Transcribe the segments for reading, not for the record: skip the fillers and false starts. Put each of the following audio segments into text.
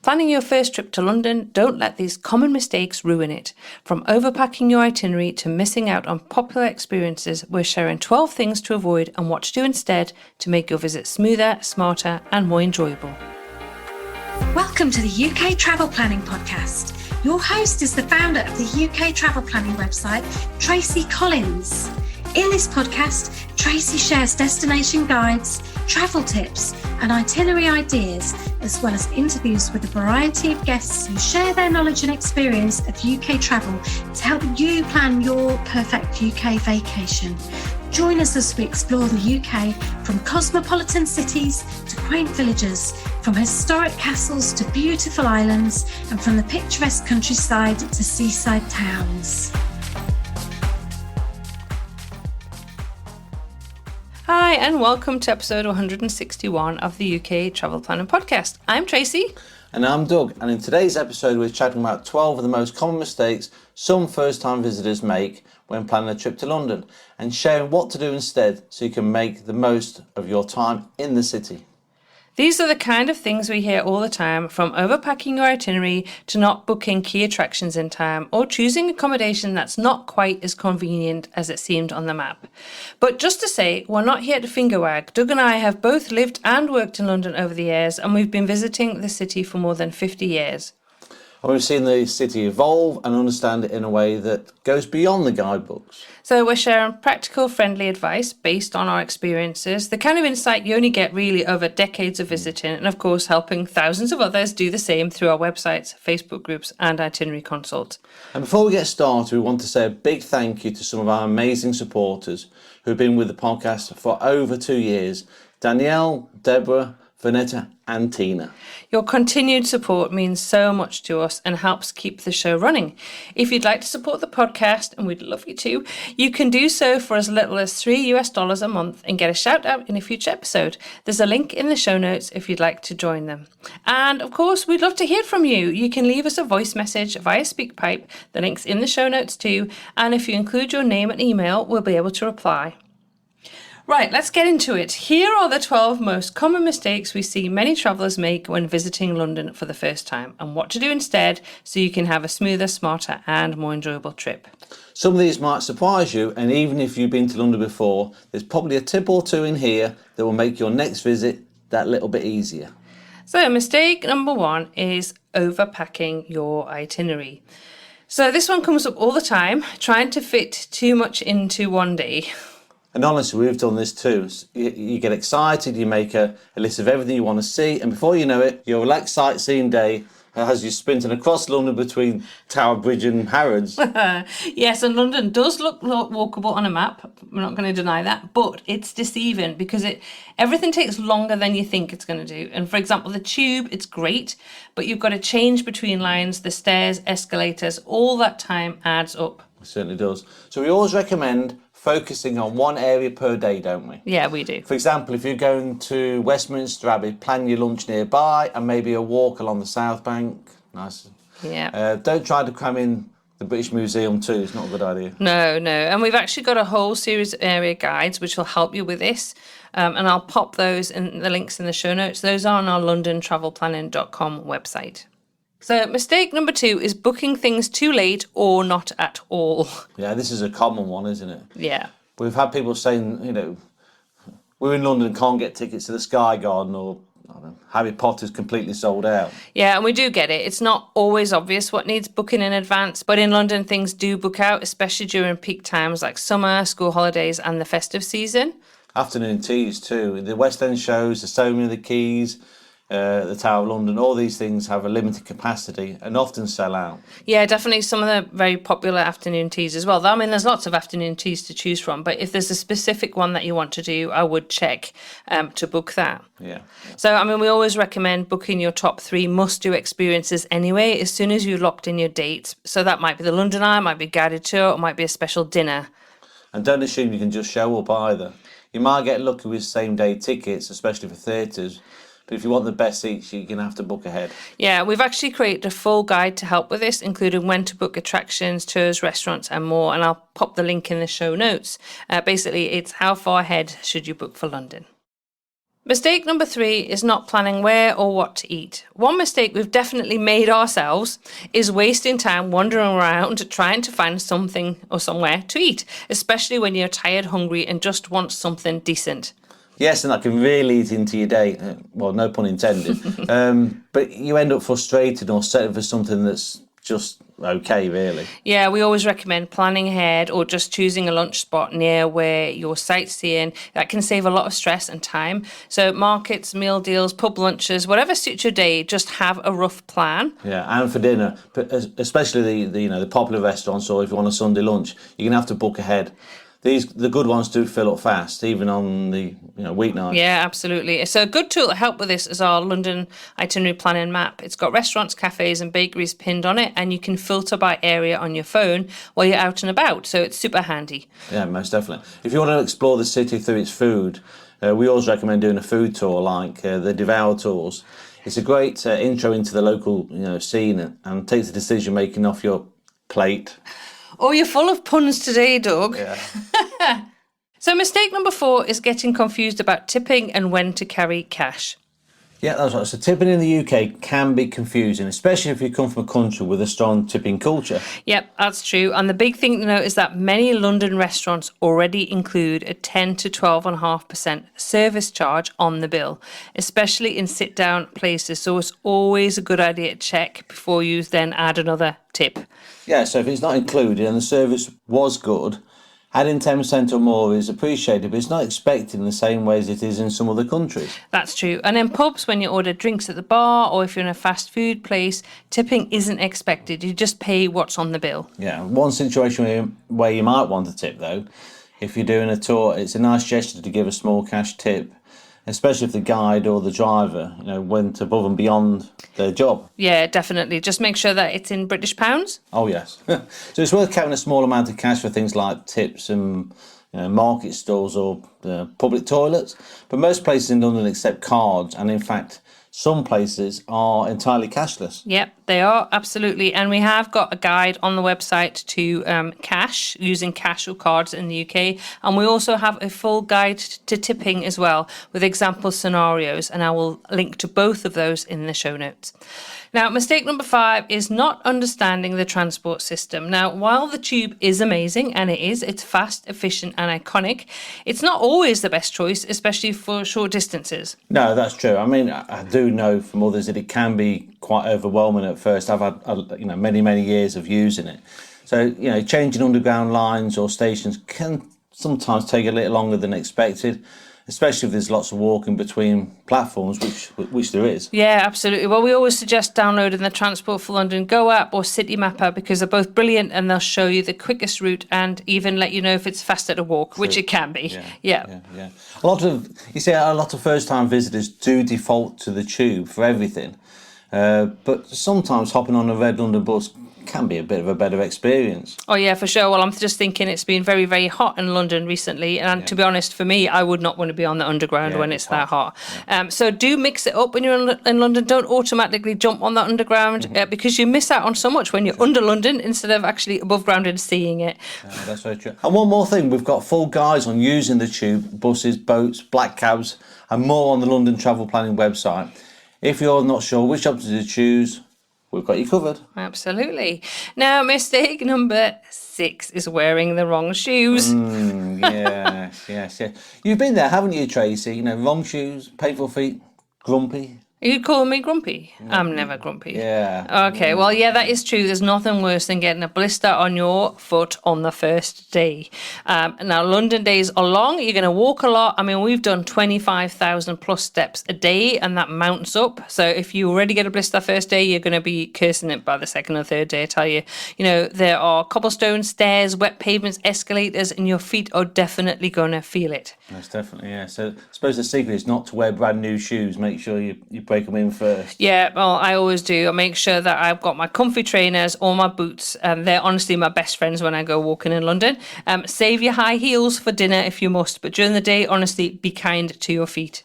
Planning your first trip to London, don't let these common mistakes ruin it. From overpacking your itinerary to missing out on popular experiences, we're sharing 12 things to avoid and what to do instead to make your visit smoother, smarter, and more enjoyable. Welcome to the UK Travel Planning Podcast. Your host is the founder of the UK Travel Planning website, Tracy Collins. In this podcast, Tracy shares destination guides, travel tips, and itinerary ideas, as well as interviews with a variety of guests who share their knowledge and experience of UK travel to help you plan your perfect UK vacation. Join us as we explore the UK from cosmopolitan cities to quaint villages, from historic castles to beautiful islands, and from the picturesque countryside to seaside towns. Hi, and welcome to episode 161 of the UK Travel Planning Podcast. I'm Tracy. And I'm Doug, and in today's episode we're chatting about 12 of the most common mistakes some first-time visitors make when planning a trip to London, and sharing what to do instead so you can make the most of your time in the city. These are the kind of things we hear all the time, from overpacking your itinerary to not booking key attractions in time or choosing accommodation that's not quite as convenient as it seemed on the map. But just to say, we're not here to finger wag. Doug and I have both lived and worked in London over the years, and we've been visiting the city for more than 50 years. And we've seen the city evolve and understand it in a way that goes beyond the guidebooks. So we're sharing practical, friendly advice based on our experiences, the kind of insight you only get really over decades of visiting, and of course helping thousands of others do the same through our websites, Facebook groups and itinerary consults. And before we get started, we want to say a big thank you to some of our amazing supporters who've been with the podcast for over 2 years. Danielle, Deborah, Vanetta and Tina. Your continued support means so much to us and helps keep the show running. If you'd like to support the podcast, and we'd love you to, you can do so for as little as $3 a month and get a shout out in a future episode. There's a link in the show notes if you'd like to join them. And of course, we'd love to hear from you. You can leave us a voice message via SpeakPipe. The link's in the show notes too. And if you include your name and email, we'll be able to reply. Right, let's get into it. Here are the 12 most common mistakes we see many travellers make when visiting London for the first time, and what to do instead so you can have a smoother, smarter and more enjoyable trip. Some of these might surprise you, and even if you've been to London before, there's probably a tip or two in here that will make your next visit that little bit easier. So mistake number 1 is overpacking your itinerary. So this one comes up all the time, trying to fit too much into one day. And honestly, we've done this too. You get excited, you make a list of everything you want to see, and before you know it, your relaxed sightseeing day has you sprinting across London between Tower Bridge and Harrods. Yes, and London does look walkable on a map. We're not going to deny that, but it's deceiving because everything takes longer than you think it's going to do. And for example, the tube, it's great, but you've got to change between lines, the stairs, escalators, all that time adds up. It certainly does. So we always recommend focusing on one area per day, don't we? Yeah, we do. For example, if you're going to Westminster Abbey, plan your lunch nearby and maybe a walk along the South Bank. Nice. Yeah. Don't try to cram in the British Museum too. It's not a good idea. No. And we've actually got a whole series of area guides which will help you with this. And I'll pop those in the links in the show notes. Those are on our londontravelplanning.com website. So mistake number 2 is booking things too late or not at all. Yeah, this is a common one, isn't it? Yeah. We've had people saying, we're in London and can't get tickets to the Sky Garden, or Harry Potter's completely sold out. Yeah, and we do get it. It's not always obvious what needs booking in advance, but in London things do book out, especially during peak times like summer, school holidays and the festive season. Afternoon teas too. The West End shows, the so many of the quays, the Tower of London, all these things have a limited capacity and often sell out. Yeah, definitely some of the very popular afternoon teas as well. I mean, there's lots of afternoon teas to choose from, but if there's a specific one that you want to do, I would check to book that. Yeah. So, I mean, we always recommend booking your top 3 must-do experiences anyway, as soon as you've locked in your dates. So that might be the London Eye, might be a guided tour, or might be a special dinner. And don't assume you can just show up either. You might get lucky with same-day tickets, especially for theatres. But if you want the best seats, you're going to have to book ahead. Yeah, we've actually created a full guide to help with this, including when to book attractions, tours, restaurants and more. And I'll pop the link in the show notes. Basically, it's how far ahead should you book for London. Mistake number 3 is not planning where or what to eat. One mistake we've definitely made ourselves is wasting time wandering around trying to find something or somewhere to eat, especially when you're tired, hungry, and just want something decent. Yes, and that can really eat into your day. Well, no pun intended. But you end up frustrated or settling for something that's just okay, really. Yeah, we always recommend planning ahead or just choosing a lunch spot near where you're sightseeing. That can save a lot of stress and time. So markets, meal deals, pub lunches, whatever suits your day, just have a rough plan. Yeah, and for dinner, but especially the popular restaurants, or if you want a Sunday lunch, you're gonna have to book ahead. The good ones do fill up fast, even on the weeknights. Yeah, absolutely. So a good tool to help with this is our London itinerary planning map. It's got restaurants, cafes and bakeries pinned on it, and you can filter by area on your phone while you're out and about. So it's super handy. Yeah, most definitely. If you want to explore the city through its food, we always recommend doing a food tour like the Devour tours. It's a great intro into the local scene and takes the decision making off your plate. Oh, you're full of puns today, Doug. Yeah. So mistake number 4 is getting confused about tipping and when to carry cash. Yeah, that's right. So tipping in the UK can be confusing, especially if you come from a country with a strong tipping culture. Yep, that's true. And the big thing to note is that many London restaurants already include a 10 to 12.5% service charge on the bill, especially in sit-down places. So it's always a good idea to check before you then add another tip. Yeah, so if it's not included and the service was good, adding 10% or more is appreciated, but it's not expected in the same way as it is in some other countries. That's true. And in pubs, when you order drinks at the bar or if you're in a fast food place, tipping isn't expected. You just pay what's on the bill. Yeah, one situation where you might want a tip, though, if you're doing a tour, it's a nice gesture to give a small cash tip, especially if the guide or the driver, went above and beyond their job. Yeah, definitely. Just make sure that it's in British pounds. Oh, yes. So it's worth carrying a small amount of cash for things like tips and market stalls or public toilets. But most places in London accept cards, and in fact, some places are entirely cashless. Yep, they are, absolutely. And we have got a guide on the website to cash, using cash or cards in the UK. And we also have a full guide to tipping as well, with example scenarios. And I will link to both of those in the show notes. Now, mistake number 5 is not understanding the transport system. Now, while the tube is amazing, and it's fast, efficient and iconic, it's not always the best choice, especially for short distances. No, that's true. I mean, I do know from others that it can be quite overwhelming at first. I've had many years of using it. So, changing underground lines or stations can sometimes take a little longer than expected, especially if there's lots of walking between platforms, which there is. Yeah, absolutely. Well, we always suggest downloading the Transport for London Go app or City Mapper because they're both brilliant and they'll show you the quickest route and even let you know if it's faster to walk, which it can be. Yeah. A lot of first-time visitors do default to the tube for everything, but sometimes hopping on a Red London bus can be a bit of a better experience. Oh yeah, for sure. Well, I'm just thinking it's been very, very hot in London recently, and to be honest, for me, I would not want to be on the underground when it's that hot. So do mix it up when you're in London. Don't automatically jump on that underground because you miss out on so much when you're under London instead of actually above ground and seeing it. That's very true. And one more thing, we've got full guides on using the tube, buses, boats, black cabs, and more on the London Travel Planning website. If you're not sure which option to choose, we've got you covered. Absolutely. Now, mistake number 6 is wearing the wrong shoes. Yes. You've been there, haven't you, Tracy? Wrong shoes, painful feet, grumpy. You'd call me grumpy? I'm never grumpy. Yeah. Okay, well, yeah, that is true. There's nothing worse than getting a blister on your foot on the first day. Now, London days are long. You're going to walk a lot. I mean, we've done 25,000 plus steps a day, and that mounts up. So if you already get a blister first day, you're going to be cursing it by the second or third day, I tell you. There are cobblestones, stairs, wet pavements, escalators, and your feet are definitely going to feel it. Most definitely, yeah. So I suppose the secret is not to wear brand new shoes. Make sure you break them in first. Yeah, well, I always do. I make sure that I've got my comfy trainers or my boots. They're honestly my best friends when I go walking in London. Save your high heels for dinner if you must, but during the day, honestly, be kind to your feet.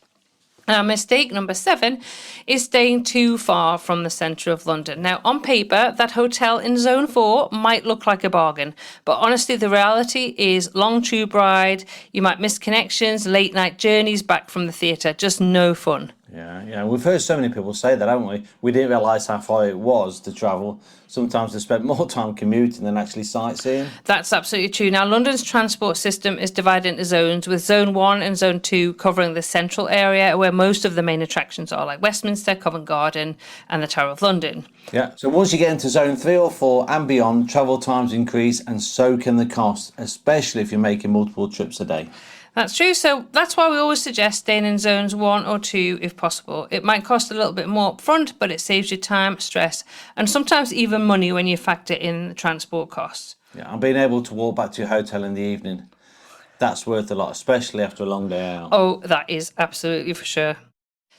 Now, mistake number 7 is staying too far from the centre of London. Now, on paper, that hotel in Zone 4 might look like a bargain, but honestly, the reality is long tube ride, you might miss connections, late night journeys back from the theatre, just no fun. Yeah, we've heard so many people say that, haven't we? We didn't realise how far it was to travel. Sometimes they spent more time commuting than actually sightseeing. That's absolutely true. Now, London's transport system is divided into zones, with Zone 1 and Zone 2 covering the central area where most of the main attractions are, like Westminster, Covent Garden and the Tower of London. Yeah, so once you get into Zone 3 or 4 and beyond, travel times increase and so can the costs, especially if you're making multiple trips a day. That's true. So that's why we always suggest staying in zones 1 or 2 if possible. It might cost a little bit more up front, but it saves you time, stress, and sometimes even money when you factor in the transport costs. Yeah, and being able to walk back to your hotel in the evening, that's worth a lot, especially after a long day out. Oh, that is absolutely for sure.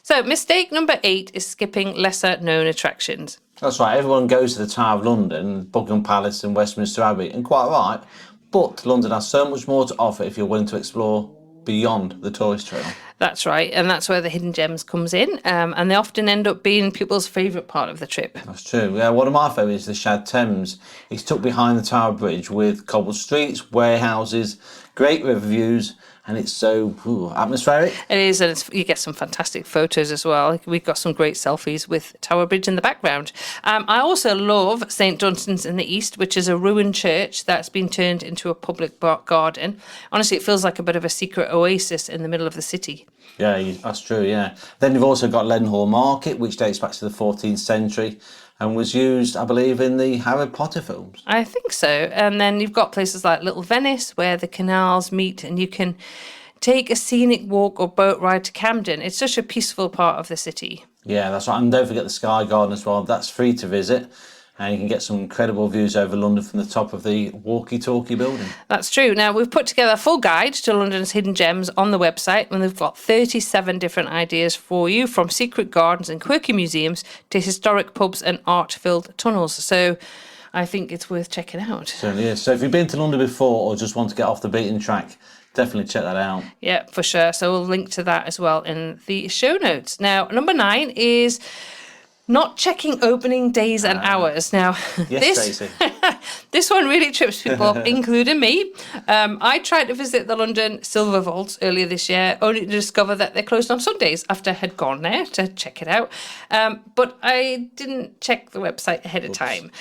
So mistake number 8 is skipping lesser known attractions. That's right, everyone goes to the Tower of London, Buckingham Palace and Westminster Abbey, and quite right, but London has so much more to offer if you're willing to explore beyond the tourist trail. That's right, and that's where the hidden gems comes in, and they often end up being people's favourite part of the trip. That's true. Yeah, one of my favourites is the Shad Thames. It's tucked behind the Tower Bridge with cobbled streets, warehouses, great river views, and it's so atmospheric. It is, and you get some fantastic photos as well. We've got some great selfies with Tower Bridge in the background. I also love St Dunstan's in the East, which is a ruined church that's been turned into a public garden. Honestly, it feels like a bit of a secret oasis in the middle of the city. Yeah, that's true, yeah. Then you've also got Leadenhall Market, which dates back to the 14th century and was used, I believe, in the Harry Potter films. I think so. And then you've got places like Little Venice, where the canals meet and you can take a scenic walk or boat ride to Camden. It's such a peaceful part of the city. Yeah, that's right. And don't forget the Sky Garden as well. That's free to visit. And you can get some incredible views over London from the top of the walkie-talkie building. That's true. Now, we've put together a full guide to London's hidden gems on the website, and we've got 37 different ideas for you, from secret gardens and quirky museums to historic pubs and art-filled tunnels. So I think it's worth checking out. Certainly is. So if you've been to London before or just want to get off the beaten track, definitely check that out. Yeah, for sure. So we'll link to that as well in the show notes. Now, number 9 is not checking opening days and hours. Now, yes, this one really trips people up, including me. I tried to visit the London Silver Vaults earlier this year, only to discover that they're closed on Sundays after I had gone there to check it out. But I didn't check the website ahead of time.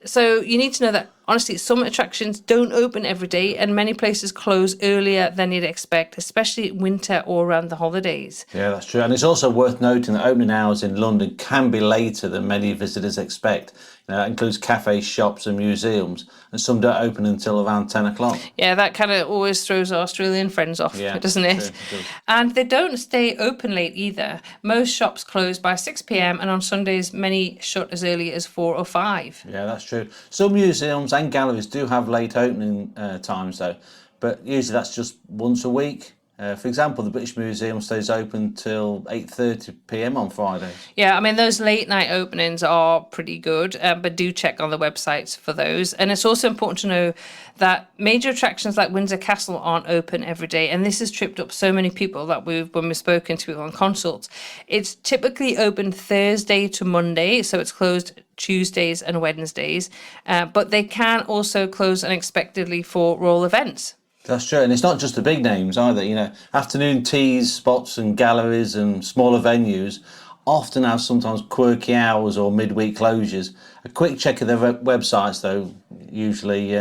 So you need to know that, honestly, some attractions don't open every day and many places close earlier than you'd expect, especially in winter or around the holidays. Yeah, that's true. And it's also worth noting that opening hours in London can be later than many visitors expect. That includes cafes, shops and museums, and some don't open until around 10 o'clock. Yeah, that kind of always throws our Australian friends off, doesn't it? True, it does. And they don't stay open late either. Most shops close by 6 p.m, and on Sundays many shut as early as 4 or 5. Yeah, that's true. Some museums and galleries do have late opening times though, but usually that's just once a week. For example, the British Museum stays open till 8:30 p.m. on Friday. Yeah, I mean, those late night openings are pretty good, but do check on the websites for those. And it's also important to know that major attractions like Windsor Castle aren't open every day. And this has tripped up so many people that when we've spoken to people on consults. It's typically open Thursday to Monday, so it's closed Tuesdays and Wednesdays. But they can also close unexpectedly for royal events. That's true, and it's not just the big names either. You know, afternoon teas, spots and galleries and smaller venues often have sometimes quirky hours or midweek closures. A quick check of their websites, though, usually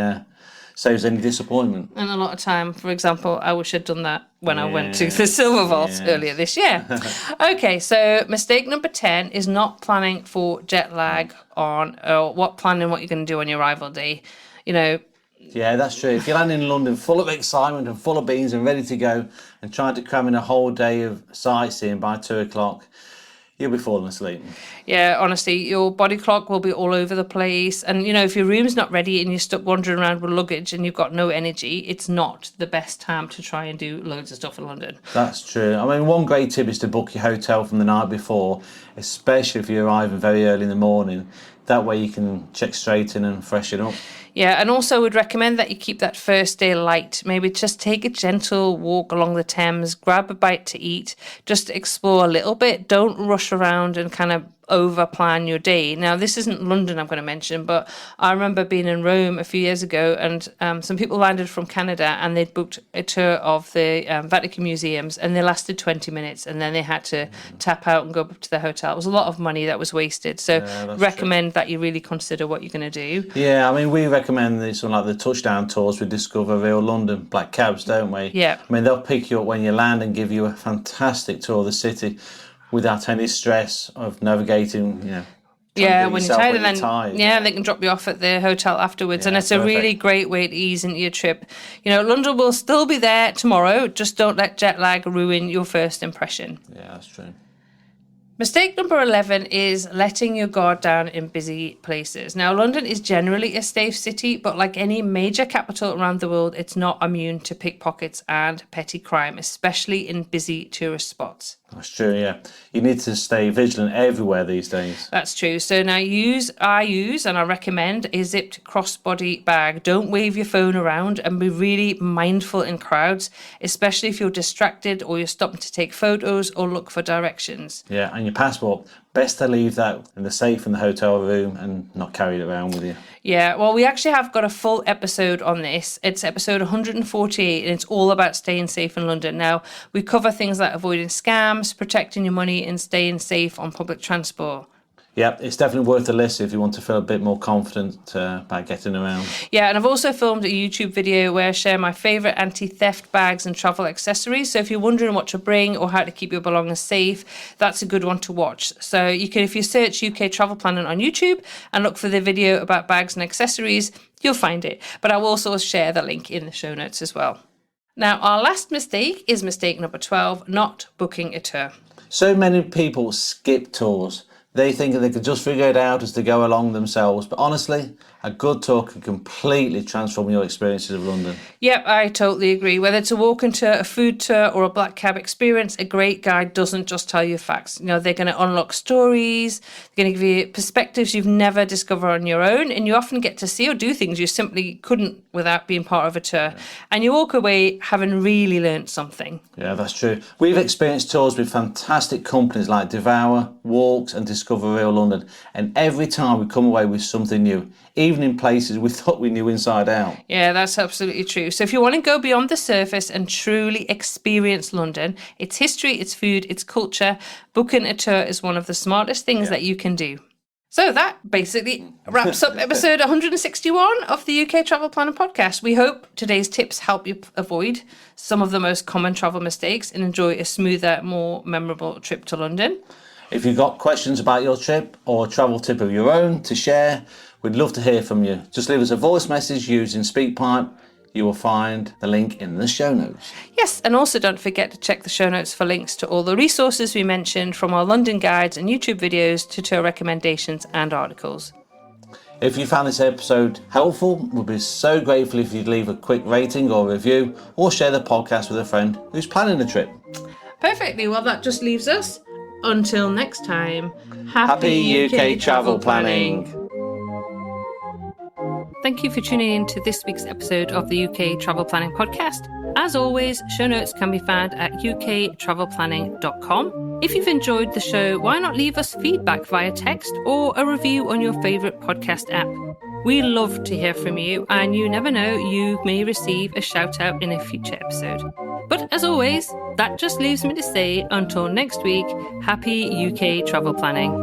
saves any disappointment. And a lot of time, for example, I wish I'd done that when I went to the Silver Vaults earlier this year. Okay, so mistake number 10 is not planning for jet lag planning what you're going to do on your arrival day. You know, yeah, that's true. If you land in London full of excitement and full of beans and ready to go and trying to cram in a whole day of sightseeing by 2 o'clock, you'll be falling asleep. Yeah, honestly, your body clock will be all over the place. And, you know, if your room's not ready and you're stuck wandering around with luggage and you've got no energy, it's not the best time to try and do loads of stuff in London. That's true. I mean, one great tip is to book your hotel from the night before, especially if you're arriving very early in the morning. That way you can check straight in and freshen up. Yeah, and also would recommend that you keep that first day light. Maybe just take a gentle walk along the Thames, grab a bite to eat, just explore a little bit. Don't rush around and kind of over plan your day. Now, this isn't London I'm going to mention, but I remember being in Rome a few years ago, and some people landed from Canada and they'd booked a tour of the Vatican museums, and they lasted 20 minutes and then they had to tap out and go up to the hotel. It was a lot of money that was wasted. So recommend that you really consider what you're going to do. Yeah, I mean, we recommend something like the touchdown tours with Discover Real London, black cabs, don't we? Yeah. I mean, they'll pick you up when you land and give you a fantastic tour of the city without any stress of navigating, Yeah, when you're tired, and then tired. They can drop you off at the hotel afterwards, and it's perfect. a really great way to ease into your trip. London will still be there tomorrow. Just don't let jet lag ruin your first impression. Yeah, that's true. Mistake number 11 is letting your guard down in busy places. Now, London is generally a safe city, but like any major capital around the world, it's not immune to pickpockets and petty crime, especially in busy tourist spots. That's true, yeah. You need to stay vigilant everywhere these days. That's true. So now I use and I recommend a zipped crossbody bag. Don't wave your phone around, and be really mindful in crowds, especially if you're distracted or you're stopping to take photos or look for directions. Yeah, and your passport, best to leave that in the safe in the hotel room and not carry it around with you. Yeah, well, we actually have got a full episode on this. It's episode 148, and it's all about staying safe in London. Now, we cover things like avoiding scams, protecting your money, and staying safe on public transport. Yeah, it's definitely worth a listen if you want to feel a bit more confident about getting around. Yeah, and I've also filmed a YouTube video where I share my favourite anti-theft bags and travel accessories. So if you're wondering what to bring or how to keep your belongings safe, that's a good one to watch. So you can, if you search UK travel planning on YouTube and look for the video about bags and accessories, you'll find it. But I will also share the link in the show notes as well. Now, our last mistake is mistake number 12, not booking a tour. So many people skip tours. They think they can just figure it out as they go along themselves. But honestly, a good tour can completely transform your experiences of London. Yep, I totally agree. Whether it's a walking tour, a food tour, or a black cab experience, a great guide doesn't just tell you facts. They're going to unlock stories, they're going to give you perspectives you've never discovered on your own, and you often get to see or do things you simply couldn't without being part of a tour. Yeah. And you walk away having really learnt something. Yeah, that's true. We've experienced tours with fantastic companies like Devour, Walks, and Discover Real London, and every time we come away with something new, even in places we thought we knew inside out. Yeah, that's absolutely true. So if you want to go beyond the surface and truly experience London, its history, its food, its culture, booking a tour is one of the smartest things that you can do. So that basically wraps up episode 161 of the UK Travel Planner podcast. We hope today's tips help you avoid some of the most common travel mistakes and enjoy a smoother, more memorable trip to London. If you've got questions about your trip or a travel tip of your own to share, we'd love to hear from you. Just leave us a voice message using SpeakPipe. You will find the link in the show notes. Yes, and also don't forget to check the show notes for links to all the resources we mentioned, from our London guides and YouTube videos to tour recommendations and articles. If you found this episode helpful, we'd be so grateful if you'd leave a quick rating or review, or share the podcast with a friend who's planning a trip. Perfectly. Well, that just leaves us. Until next time, happy UK travel planning. Thank you for tuning in to this week's episode of the UK Travel Planning Podcast. As always, show notes can be found at uktravelplanning.com. If you've enjoyed the show, why not leave us feedback via text or a review on your favourite podcast app? We love to hear from you, and you never know, you may receive a shout out in a future episode. But as always, that just leaves me to say, until next week, happy UK travel planning.